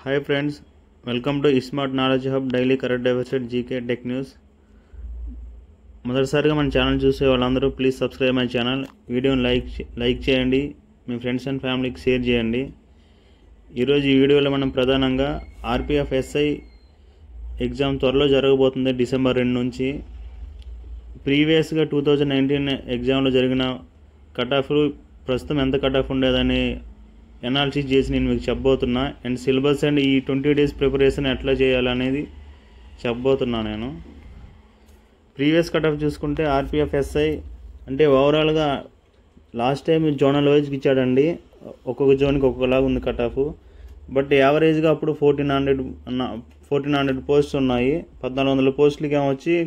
Hi friends, welcome to Smart Knowledge Hub Daily Current Affairs GK Tech News. మొదటిసారిగా మన channel చూసే వాళ్ళందరూ please subscribe my channel. వీడియోని like చేయండి, మీ friends and ఫ్యామిలీకి షేర్ చేయండి. ఈరోజు ఈ వీడియోలో మనం ప్రధానంగా ఆర్పిఎఫ్ ఎస్ఐ ఎగ్జామ్ త్వరలో జరగబోతుంది డిసెంబర్ 2 నుంచి. ప్రీవియస్గా 2019 ఎగ్జామ్లో జరిగిన కట్ ఆఫ్లు ప్రస్తుతం ఎంత కట్ ఆఫ్ ఉండేదని అనాలిసిస్ చేసి నేను మీకు చెప్పబోతున్నా. అండ్ సిలబస్ అండ్ ఈ 20 days ప్రిపరేషన్ ఎట్లా చేయాలనేది చెప్పబోతున్నా. నేను ప్రీవియస్ కట్ ఆఫ్ చూసుకుంటే ఆర్పిఎఫ్ ఎస్ఐ అంటే ఓవరాల్గా లాస్ట్ టైం జోనల్ వైజ్కి ఇచ్చాడండి. ఒక్కొక్క జోన్కి ఒక్కొక్కలాగా ఉంది కట్ ఆఫ్. బట్ యావరేజ్గా అప్పుడు 1400 పోస్ట్స్ ఉన్నాయి. 1400 పోస్టులకి ఏమొచ్చి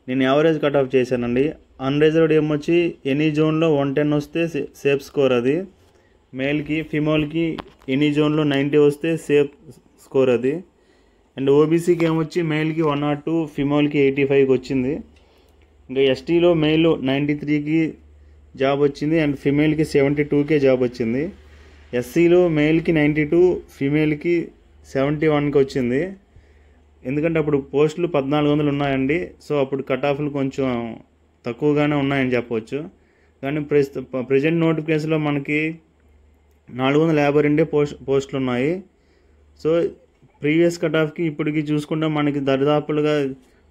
నేను యావరేజ్ కట్ ఆఫ్ చేశానండి. అన్రిజర్వ్డ్ ఏమొచ్చి ఎనీ జోన్లో 110 వస్తే సేఫ్ స్కోర్ అది. మేల్కి ఫిమేల్కి ఎనీ జోన్లో 90 వస్తే సేఫ్ స్కోర్ అది. అండ్ ఓబీసీకి ఏమొచ్చి మేల్కి 102, ఫిమేల్కి 85కి వచ్చింది. ఇంకా ఎస్టీలో మేల్ 93కి జాబ్ వచ్చింది అండ్ ఫిమేల్కి 72కే జాబ్ వచ్చింది. ఎస్సీలో మేల్కి 92, ఫిమేల్కి 71కి వచ్చింది. ఎందుకంటే అప్పుడు పోస్టులు 1400 ఉన్నాయండి. సో అప్పుడు కట్ ఆఫ్లు కొంచెం తక్కువగానే ఉన్నాయని చెప్పవచ్చు. కానీ ప్రజెంట్ నోటిఫికేషన్లో మనకి 452 పోస్టులు ఉన్నాయి. సో ప్రీవియస్ కట్ ఆఫ్కి ఇప్పటికి చూసుకుంటే మనకి దరిదాపులుగా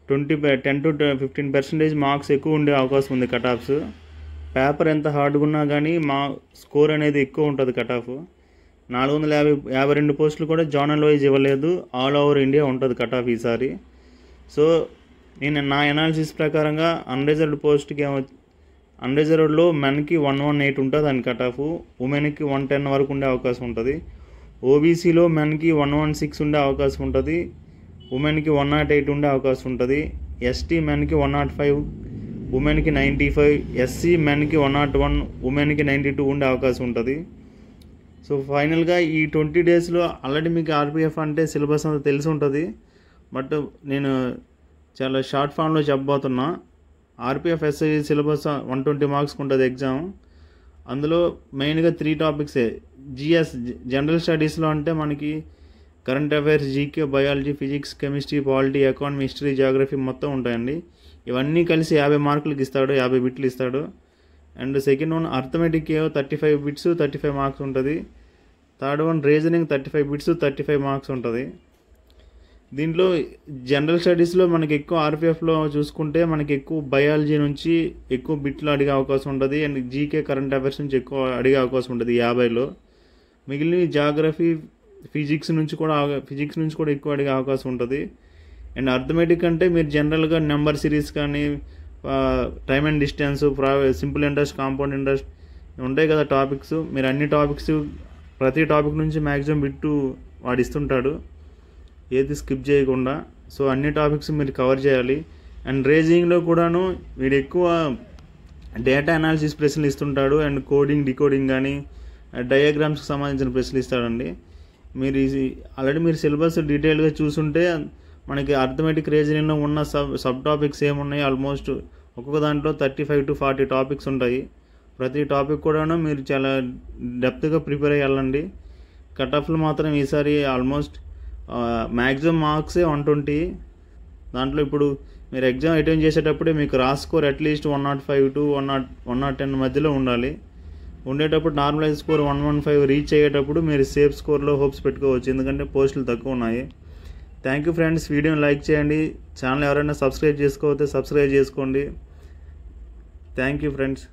10 to 15% మార్క్స్ ఎక్కువ ఉండే అవకాశం ఉంది కట్ ఆఫ్స్. పేపర్ ఎంత హార్డ్గా ఉన్నా కానీ మా స్కోర్ అనేది ఎక్కువ ఉంటుంది కట్ ఆఫ్. 452 పోస్టులు కూడా జోనల్ వైజ్ ఇవ్వలేదు, ఆల్ ఓవర్ ఇండియా ఉంటుంది కట్ ఆఫ్ ఈసారి. సో నేను నా అనాలిసిస్ ప్రకారంగా అన్రిజర్వ్డ్లో మెన్కి 118 ఉంటుంది అని కట్ ఆఫ్, ఉమెన్కి 110 వరకు ఉండే అవకాశం ఉంటుంది. ఓబీసీలో మెన్కి 116 ఉండే అవకాశం ఉంటుంది, ఉమెన్కి 108 ఉండే అవకాశం ఉంటుంది. ఎస్టీ మెన్కి 105, ఉమెన్కి 95, ఎస్సీ మెన్కి 101, ఉమెన్కి 92 ఉండే అవకాశం ఉంటుంది. సో ఫైనల్గా ఈ 20 daysలో ఆల్రెడీ మీకు ఆర్పిఎఫ్ అంటే సిలబస్ అంతా తెలిసి ఉంటుంది. బట్ నేను చాలా షార్ట్ ఫామ్లో చెప్పబోతున్నా. ఆర్పిఎఫ్ ఎస్ఐ సిలబస్ 120 మార్క్స్కి ఉంటుంది ఎగ్జామ్. అందులో మెయిన్గా 3 టాపిక్సే. జిఎస్ జనరల్ స్టడీస్లో అంటే మనకి current affairs, GK, biology, physics, chemistry, polity, economy, history, geography మొత్తం ఉంటాయండి. ఇవన్నీ కలిసి 50 మార్కులకి ఇస్తాడు, 50 బిట్లు ఇస్తాడు. And second one arithmetic 35 bits 35 marks ఉంటుంది. Third one reasoning 35 bits 35 marks ఉంటుంది. దీంట్లో జనరల్ స్టడీస్లో మనకి ఎక్కువ ఆర్పిఎఫ్లో చూసుకుంటే మనకి ఎక్కువ బయాలజీ నుంచి ఎక్కువ బిట్లు అడిగే అవకాశం ఉంటుంది. అండ్ జీకే, కరెంట్ అఫైర్స్ నుంచి ఎక్కువ అడిగే అవకాశం ఉంటుంది 50లో. మిగిలిన జాగ్రఫీ, ఫిజిక్స్ నుంచి కూడా ఎక్కువ అడిగే అవకాశం ఉంటుంది. అండ్ అర్థమెటిక్ అంటే మీరు జనరల్గా నెంబర్ సిరీస్ కానీ, time and distance, simple interest, compound interest ఉంటాయి కదా టాపిక్స్. మీరు అన్ని టాపిక్స్ ప్రతి టాపిక్ నుంచి మ్యాక్సిమం బిట్టు వాడిస్తుంటాడు, ఏది స్కిప్ చేయకుండా. సో అన్ని టాపిక్స్ మీరు కవర్ చేయాలి. అండ్ రీజనింగ్లో కూడాను వీడు ఎక్కువ డేటా అనాలిసిస్ ప్రశ్నలు ఇస్తుంటాడు. అండ్ కోడింగ్, డికోడింగ్ కానీ డయాగ్రామ్స్కి సంబంధించిన ప్రశ్నలు ఇస్తాడండి. ఆల్రెడీ మీరు సిలబస్ డీటెయిల్గా చూసుంటే మనకి అర్థమెటిక్ రీజనింగ్లో ఉన్న సబ్ టాపిక్స్ ఏమున్నాయి, ఆల్మోస్ట్ ఒక్కొక్క దాంట్లో 35 to 40 టాపిక్స్ ఉంటాయి. ప్రతి టాపిక్ కూడాను మీరు చాలా డెప్త్గా ప్రిపేర్ అయ్యాలండి. కట్ ఆఫ్లు మాత్రం ఈసారి ఆల్మోస్ట్ మ్యాక్సిమం మార్క్సే 120. దాంట్లో ఇప్పుడు మీరు ఎగ్జామ్ అటెండ్ చేసేటప్పుడే మీకు స్కోర్ అట్లీస్ట్ 105 to 110 మధ్యలో ఉండాలి. ఉండేటప్పుడు నార్మలైజ్ స్కోర్ 115 రీచ్ అయ్యేటప్పుడు మీరు సేఫ్ స్కోర్లో హోప్స్ పెట్టుకోవచ్చు, ఎందుకంటే పోస్టులు తక్కువ ఉన్నాయి. Thank you friends. వీడియోని లైక్ చేయండి. ఛానల్ ఎవరైనా సబ్స్క్రైబ్ చేసుకోకపోతే సబ్స్క్రైబ్ చేసుకోండి. Thank you friends.